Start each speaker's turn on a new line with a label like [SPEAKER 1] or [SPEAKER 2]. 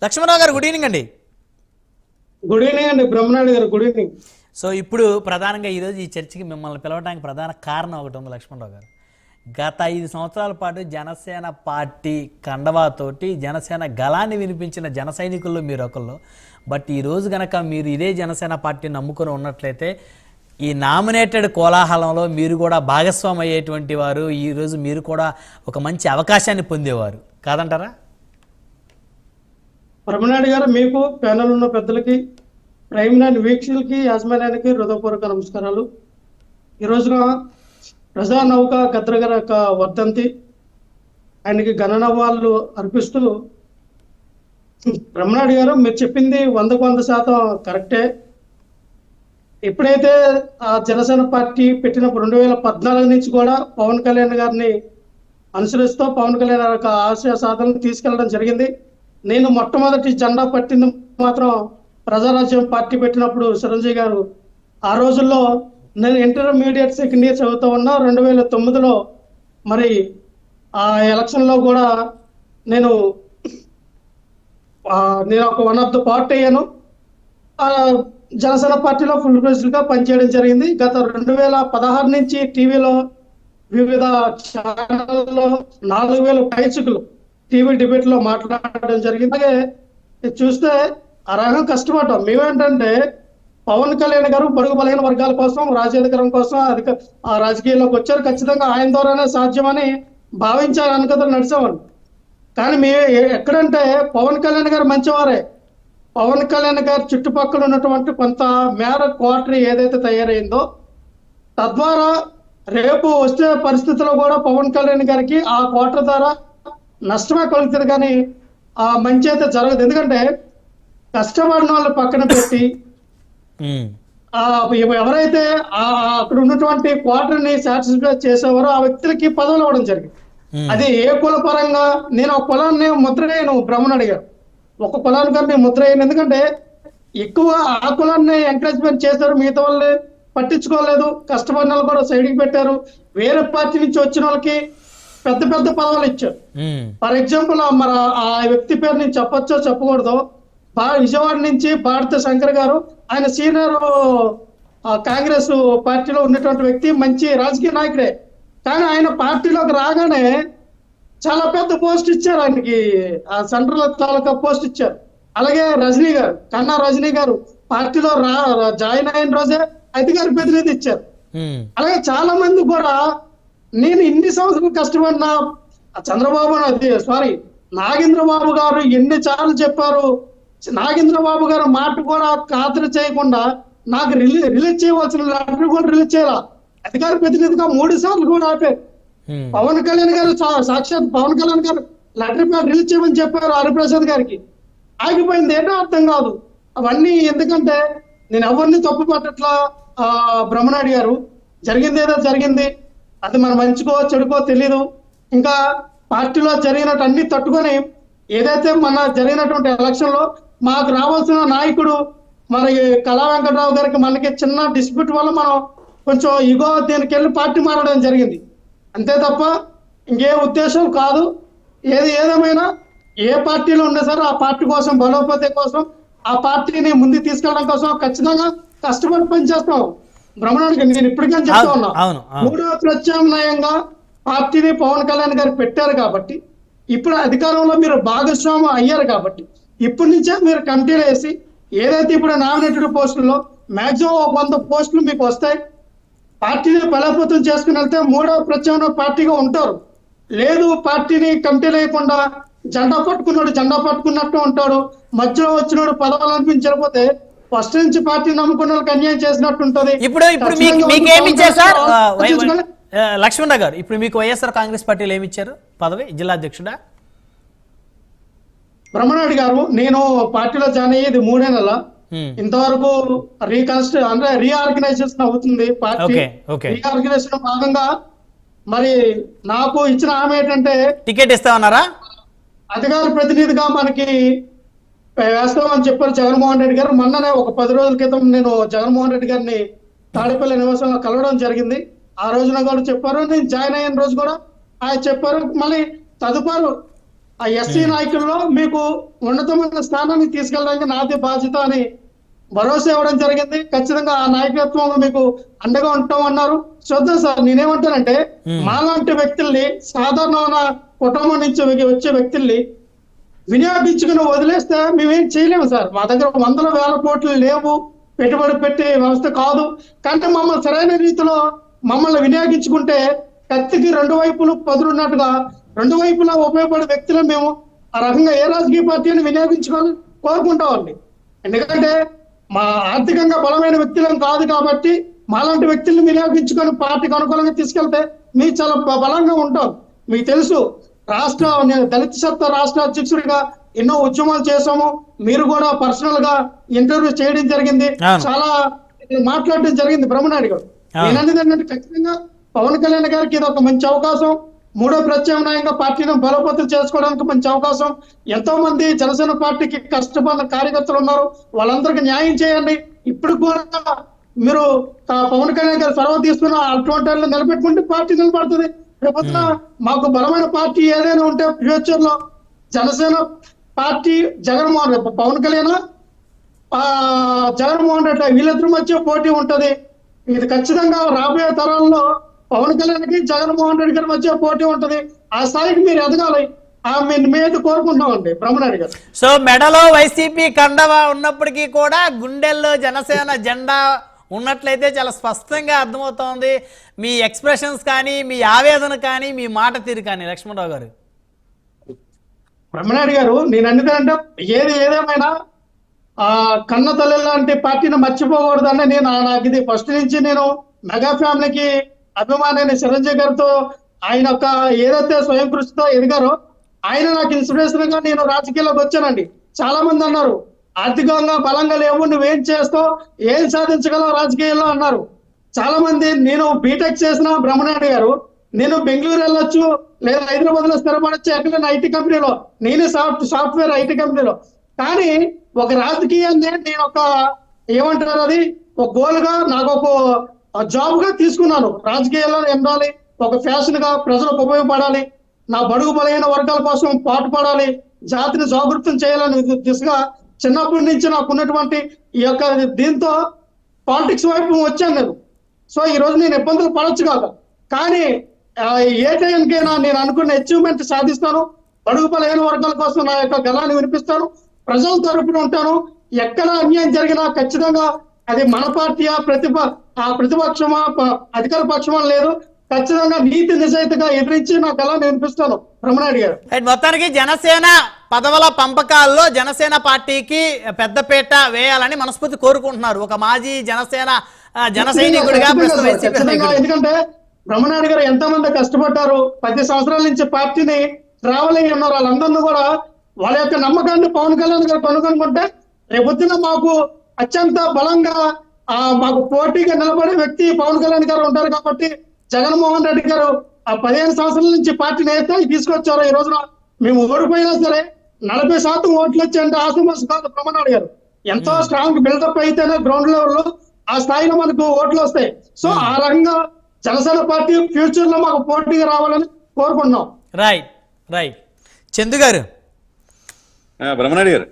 [SPEAKER 1] లక్ష్మణరావు గారు good evening అండి.
[SPEAKER 2] Good evening అండి బ్రహ్మనాయుడు గారు, గుడ్ ఈవినింగ్.
[SPEAKER 1] సో ఇప్పుడు ప్రధానంగా ఈరోజు ఈ చర్చకి మిమ్మల్ని పిలవడానికి ప్రధాన కారణం ఒకటి ఉంది లక్ష్మణరావు గారు. గత 5 సంవత్సరాల పాటు జనసేన పార్టీ కండవాతోటి జనసేన గళాన్ని వినిపించిన జన సైనికుల్లో మీరు ఒకళ్ళు. బట్ ఈరోజు కనుక మీరు ఇదే జనసేన పార్టీని నమ్ముకొని ఉన్నట్లయితే ఈ నామినేటెడ్ కోలాహలంలో మీరు కూడా భాగస్వామి అయ్యేటువంటి వారు. ఈరోజు మీరు కూడా ఒక మంచి అవకాశాన్ని పొందేవారు కాదంటారా?
[SPEAKER 2] బ్రహ్మనాయుడు గారు, మీకు ప్యానల్ ఉన్న పెద్దలకి, ప్రైమ్ లైన్ వీక్షకులకి, యాజమాన్యానికి హృదయపూర్వక నమస్కారాలు. ఈ రోజున ప్రజానౌక గద్ర గారి యొక్క వర్ధంతి, ఆయనకి ఘననవాళ్ళు అర్పిస్తూ, బ్రహ్మనాయుడు గారు మీరు చెప్పింది 100% కరెక్టే. ఎప్పుడైతే ఆ జనసేన పార్టీ పెట్టినప్పుడు 2014 నుంచి కూడా పవన్ కళ్యాణ్ గారిని అనుసరిస్తూ పవన్ కళ్యాణ్ గారి యొక్క ఆశయ సాధనలు తీసుకెళ్లడం జరిగింది. నేను మొట్టమొదటి జెండా పట్టింది మాత్రం ప్రజారాజ్యం పార్టీ పెట్టినప్పుడు చిరంజీవి గారు. ఆ రోజుల్లో నేను ఇంటర్మీడియట్ సెకండ్ ఇయర్ చదువుతూ ఉన్నా. 2009లో మరి ఆ ఎలక్షన్లో కూడా నేను ఒక వన్ ఆఫ్ ద పార్ట్ అయ్యాను. జనసేన పార్టీలో ఫుల్ ప్రెసిడెంట్ గా పనిచేయడం జరిగింది. గత 2016 నుంచి టీవీలో వివిధ ఛానల్లో 4000 పైచుకులు టీవీ డిబేట్ లో మాట్లాడడం జరిగింది. అలాగే చూస్తే ఆ రకం కష్టపడ్డాం. మేమేంటంటే పవన్ కళ్యాణ్ గారు బడుగు బలహీన వర్గాల కోసం, రాజ్యాధికారం కోసం ఆ రాజకీయాల్లోకి వచ్చారు. ఖచ్చితంగా ఆయన ద్వారానే సాధ్యమని భావించారు, అనుకతలు నడిచేవాళ్ళు. కానీ ఎక్కడంటే పవన్ కళ్యాణ్ గారు మంచివారే. పవన్ కళ్యాణ్ గారి చుట్టుపక్కల ఉన్నటువంటి కొంత మేర క్వార్టరీ ఏదైతే తయారైందో, తద్వారా రేపు వచ్చే పరిస్థితుల్లో కూడా పవన్ కళ్యాణ్ గారికి ఆ క్వార్టర్ ద్వారా నష్టమే కలుగుతుంది, కానీ ఆ మంచి అయితే జరగదు. ఎందుకంటే కష్టపడిన వాళ్ళు పక్కన పెట్టి ఎవరైతే అక్కడ ఉన్నటువంటి క్వార్టర్ని సాటిస్ఫై చేసేవారో ఆ వ్యక్తులకి పదవులు ఇవ్వడం జరిగింది. అది ఏ కుల పరంగా, నేను ఒక కులాన్ని ముద్ర వేయను. బ్రహ్మనాయుడు గారు, ఒక కులానికి నేను ముద్ర వేయను. ఎందుకంటే ఎక్కువ ఆ కులాన్ని ఎంకరేజ్మెంట్ చేశారు, మిగతా వాళ్ళని పట్టించుకోలేదు. కష్టపడిన వాళ్ళు కూడా సైడ్కి పెట్టారు. వేరే పార్టీ నుంచి వచ్చిన వాళ్ళకి పెద్ద పెద్ద పదవులు ఇచ్చారు. ఫర్ ఎగ్జాంపుల్ మరి ఆ వ్యక్తి పేరు నేను చెప్పొచ్చో చెప్పకూడదు, విజయవాడ నుంచి భారత శంకర్ గారు, ఆయన సీనియర్ కాంగ్రెస్ పార్టీలో ఉన్నటువంటి వ్యక్తి, మంచి రాజకీయ నాయకుడే. కానీ ఆయన పార్టీలోకి రాగానే చాలా పెద్ద పోస్ట్ ఇచ్చారు ఆయనకి, ఆ సెంట్రల్ తాలూకా పోస్ట్ ఇచ్చారు. అలాగే రజనీ గారు, కన్నా రజనీ గారు పార్టీలో జాయిన్ అయిన రోజే అధికార ప్రతినిధి ఇచ్చారు. అలాగే చాలా మంది కూడా నేను ఇన్ని సంవత్సరాలు కష్టపడిన చంద్రబాబు నాగేంద్రబాబు గారు ఎన్నిసార్లు చెప్పారు. నాగేంద్రబాబు గారు మాట కూడా ఖాతరు చేయకుండా నాకు రిలీజ్ చేయవలసిన లెటర్ కూడా రిలీజ్ చేయాల. అధికార ప్రతినిధిగా 3 సార్లు కూడా ఆపారు. పవన్ కళ్యాణ్ గారు సాక్షాత్ పవన్ కళ్యాణ్ గారు లెటర్ పేరు రిలీజ్ చేయమని చెప్పారు హరిప్రసాద్ గారికి. ఆగిపోయింది, ఏంటో అర్థం కాదు. అవన్నీ ఎందుకంటే నేను ఎవరిని తప్పు పట్టట్లా. బ్రహ్మనాయుడు గారు, జరిగింది ఏదో జరిగింది, అది మన మంచికో చెడుకో తెలీదు. ఇంకా పార్టీలో జరిగినట్టు అన్ని తట్టుకొని ఏదైతే మన జరిగినటువంటి ఎలక్షన్ లో మాకు రావాల్సిన నాయకుడు మరి కళా వెంకటరావు గారికి మనకి చిన్న డిస్ప్యూట్ వల్ల మనం కొంచెం ఇగో దీనికి వెళ్ళి పార్టీ మారడం జరిగింది. అంతే తప్ప ఇంకే ఉద్దేశం కాదు. ఏదేమైనా ఏ పార్టీలో ఉన్నా సరే ఆ పార్టీ కోసం, బలోపేత కోసం, ఆ పార్టీని ముందుకు తీసుకెళ్ళడం కోసం ఖచ్చితంగా కష్టపడి పనిచేస్తాం. బ్రహ్మనాయుడు, నేను ఇప్పటికైనా చెప్తా ఉన్నా, 3వ ప్రత్యామ్నాయంగా పార్టీని పవన్ కళ్యాణ్ గారు పెట్టారు కాబట్టి, ఇప్పుడు అధికారంలో మీరు భాగస్వామి అయ్యారు కాబట్టి, ఇప్పటి నుంచే మీరు కమిటీలు వేసి ఏదైతే ఇప్పుడు నామినేటెడ్ పోస్టుల్లో మాక్సిమం 100 పోస్టులు మీకు వస్తాయి. పార్టీని బలోపేతం చేసుకుని వెళ్తే 3వ ప్రత్యామ్నాయ పార్టీగా ఉంటారు. లేదు పార్టీని కమిటీ లేకుండా జెండా పట్టుకున్నాడు జెండా పట్టుకున్నట్టు ఉంటాడు, మధ్యలో వచ్చినాడు పదవులు అనిపించకపోతే ఫస్ట్ నుంచి పార్టీ నమ్ముకున్న వాళ్ళకి అన్యాయం చేసినట్టు ఉంటది.
[SPEAKER 1] ఇప్పుడు మీకేమిచ్చారు సార్ లక్ష్మణరావు గారు? ఇప్పుడు మీకు వైఎస్ఆర్ కాంగ్రెస్ పార్టీలో ఏమిచ్చారు పదవి? జిల్లా అధ్యక్షుడా?
[SPEAKER 2] బ్రహ్మనాయుడు గారు, నేను పార్టీలో జాయిన్ అయ్యేది 3 నెలల. ఇంతవరకు రీఆర్గనైజేషన్ అవుతుంది పార్టీ. రీఆర్గనైజేషన్ భాగంగా మరి నాకు ఇచ్చిన హామీ ఏంటంటే
[SPEAKER 1] టికెట్ ఇస్తామన్నారా?
[SPEAKER 2] అధికార ప్రతినిధిగా మనకి వేస్తామని చెప్పారు జగన్మోహన్ రెడ్డి గారు. మొన్ననే ఒక 10 రోజుల క్రితం నేను జగన్మోహన్ రెడ్డి గారిని తాడేపల్లి నివాసంలో కలవడం జరిగింది. ఆ రోజున కూడా చెప్పారు, నేను జాయిన్ అయిన రోజు కూడా ఆయన చెప్పారు. మళ్ళీ తదుపరి ఆ ఎస్సీ నాయకుల్లో మీకు ఉన్నతమైన స్థానానికి తీసుకెళ్ళడానికి నాదే బాధ్యత అని భరోసా ఇవ్వడం జరిగింది. ఖచ్చితంగా ఆ నాయకత్వంలో మీకు అండగా ఉంటామన్నారు. చూద్దాం సార్, నేనేమంటానంటే మాలాంటి వ్యక్తుల్ని, సాధారణమైన కుటుంబం నుంచి వచ్చే వ్యక్తుల్ని వినియోగించుకుని వదిలేస్తే మేమేం చేయలేము సార్. మా దగ్గర వందల వేల కోట్లు లేవు, పెట్టుబడి పెట్టే వ్యవస్థ కాదు. కానీ మమ్మల్ని సరైన రీతిలో మమ్మల్ని వినియోగించుకుంటే కత్తికి రెండు వైపులు పదులున్నట్టుగా రెండు వైపులా ఉపయోగపడే వ్యక్తులను మేము ఆ రకంగా ఏ రాజకీయ పార్టీని వినియోగించుకోవాలని కోరుకుంటామండి. ఎందుకంటే మా ఆర్థికంగా బలమైన వ్యక్తులం కాదు కాబట్టి మాలాంటి వ్యక్తుల్ని వినియోగించుకొని పార్టీకి అనుకూలంగా తీసుకెళ్తే మేము చాలా బలంగా ఉంటాం. మీకు తెలుసు, నేను దళిత సత్తా రాష్ట్ర అధ్యక్షుడిగా ఎన్నో ఉద్యమాలు చేశాము. మీరు కూడా పర్సనల్ గా ఇంటర్వ్యూ చేయడం జరిగింది, చాలా మాట్లాడడం జరిగింది బ్రహ్మనాయుడు గారు. నేను అనేది ఏంటంటే ఖచ్చితంగా పవన్ కళ్యాణ్ గారికి ఇది ఒక మంచి అవకాశం, మూడో ప్రత్యామ్నాయంగా పార్టీని బలోపేతం చేసుకోవడానికి మంచి అవకాశం. ఎంతో మంది జనసేన పార్టీకి కష్టపడిన కార్యకర్తలు ఉన్నారు, వాళ్ళందరికీ న్యాయం చేయండి. ఇప్పుడు కూడా మీరు పవన్ కళ్యాణ్ గారు చొరవ తీసుకున్న అటువంటి వాళ్ళు నిలబెట్టుకుంటే పార్టీ నిలబడుతుంది. రేపొద్దున మాకు బలమైన పార్టీ ఏదైనా ఉంటే ఫ్యూచర్ లో జనసేన పార్టీ జగన్మోహన్ రెడ్డి, పవన్ కళ్యాణ్ జగన్మోహన్ రెడ్డి వీళ్ళిద్దరి మధ్య పోటీ ఉంటది. ఇది ఖచ్చితంగా రాబోయే తరాల్లో పవన్ కళ్యాణ్ కి జగన్మోహన్ రెడ్డి గారి మధ్య పోటీ ఉంటది. ఆ స్థాయికి మీరు ఎదగాలి, మేము కోరుకుంటున్నామండి బ్రహ్మనాయుడు గారు.
[SPEAKER 1] సో మెడలో వైసీపీ కండవ ఉన్నప్పటికీ కూడా గుండెల్లో జనసేన జెండా ఉన్నట్లయితే చాలా స్పష్టంగా అర్థమవుతోంది. మీ ఎక్స్ప్రెషన్స్ కానీ, మీ ఆవేదన కానీ, మీ మాట తీరు కానీ లక్ష్మణరావు గారు.
[SPEAKER 2] బ్రహ్మనాయుడు గారు, నేను అందుకంటే ఏదేమైనా కన్న తల్లి లాంటి పార్టీని మర్చిపోకూడదని నాకు ఇది ఫస్ట్ నుంచి నేను మెగా ఫ్యామిలీకి అభిమానైన చిరంజీవి గారితో ఆయన ఒక ఏదైతే స్వయం కృషితో ఎదిగారో ఆయన నాకు ఇన్స్పిరేషన్ గా నేను రాజకీయాల్లోకి వచ్చానండి. చాలా మంది అన్నారు ఆర్థికంగా బలంగా లేవు, నువ్వేం చేస్తావు, ఏం సాధించగలవు రాజకీయాల్లో అన్నారు చాలా మంది. నేను బీటెక్ చేసిన బ్రహ్మనాయుడు గారు, నేను బెంగళూరు వెళ్ళొచ్చు లేదా హైదరాబాద్ లో స్థిరపడచ్చు, ఎక్కడైనా ఐటీ కంపెనీలో, నేను సాఫ్ట్వేర్ ఐటీ కంపెనీలో. కానీ ఒక రాజకీయాన్ని నేను ఒక ఏమంటారు అది ఒక గోల్ గా, నాకు ఒక జాబ్ గా తీసుకున్నాను. రాజకీయాల్లో ఎండాలి, ఒక ఫ్యాషన్ గా ప్రజలకు ఉపయోగపడాలి, నా బడుగు బలైన వర్గాల కోసం పాటుపడాలి, జాతిని జాగృతం చేయాలని దిశగా చిన్నప్పటి నుంచి నాకు ఉన్నటువంటి ఈ యొక్క దీంతో పాలిటిక్స్ వైపు వచ్చాను నేను. సో ఈ రోజు నేను ఇబ్బందులు పడొచ్చు కాదు, కానీ ఏ టైంకైనా నేను అనుకున్న అచీవ్మెంట్ సాధిస్తాను, బడుగు బలైన వర్గాల కోసం నా యొక్క గలాన్ని వినిపిస్తాను, ప్రజల తరపున ఉంటాను. ఎక్కడ అన్యాయం జరిగినా ఖచ్చితంగా అది మన పార్టీ ప్రతిపక్షమా అధికార పక్షమా లేదు, ఖచ్చితంగా నీతి నిజాయితీగా ఎదిరించి నా గలాన్ని వినిపిస్తాను బ్రహ్మనాయుడు గారు.
[SPEAKER 1] మొత్తానికి జనసేన పదవుల పంపకాల్లో జనసేన పార్టీకి పెద్దపీట వేయాలని మనస్ఫూర్తి కోరుకుంటున్నారు ఒక మాజీ జన సైనికుడిగా.
[SPEAKER 2] ఎందుకంటే బ్రహ్మనాయుడు గారు ఎంతో మంది కష్టపడ్డారు, 10 సంవత్సరాల నుంచి పార్టీని ట్రావెల్ అయ్యి ఉన్నారు. వాళ్ళందరినీ కూడా వాళ్ళ యొక్క నమ్మకాన్ని పవన్ కళ్యాణ్ గారు కనుగొనుకుంటే రేపొద్దున మాకు అత్యంత బలంగా మాకు పోటీగా నిలబడే వ్యక్తి పవన్ కళ్యాణ్ గారు ఉంటారు. కాబట్టి జగన్మోహన్ రెడ్డి గారు 15 సంవత్సరాల నుంచి పార్టీని అయితే తీసుకొచ్చారు. ఈ రోజున మేము ఓడిపోయినా సరే 40% ఓట్లు వచ్చాయంటే ఆసుమాసు కాదు బ్రహ్మనాయుడు గారు. ఎంతో స్ట్రాంగ్ బిల్డప్ అయితేనే గ్రౌండ్ లెవెల్ లో ఆ స్థాయిలో మనకు ఓట్లు వస్తాయి. సో ఆ రకంగా జనసేన పార్టీ ఫ్యూచర్ లో మాకు పోటీగా రావాలని కోరుకుంటున్నాం.
[SPEAKER 1] రైట్ చందు గారు.
[SPEAKER 3] బ్రహ్మనాయుడు గారు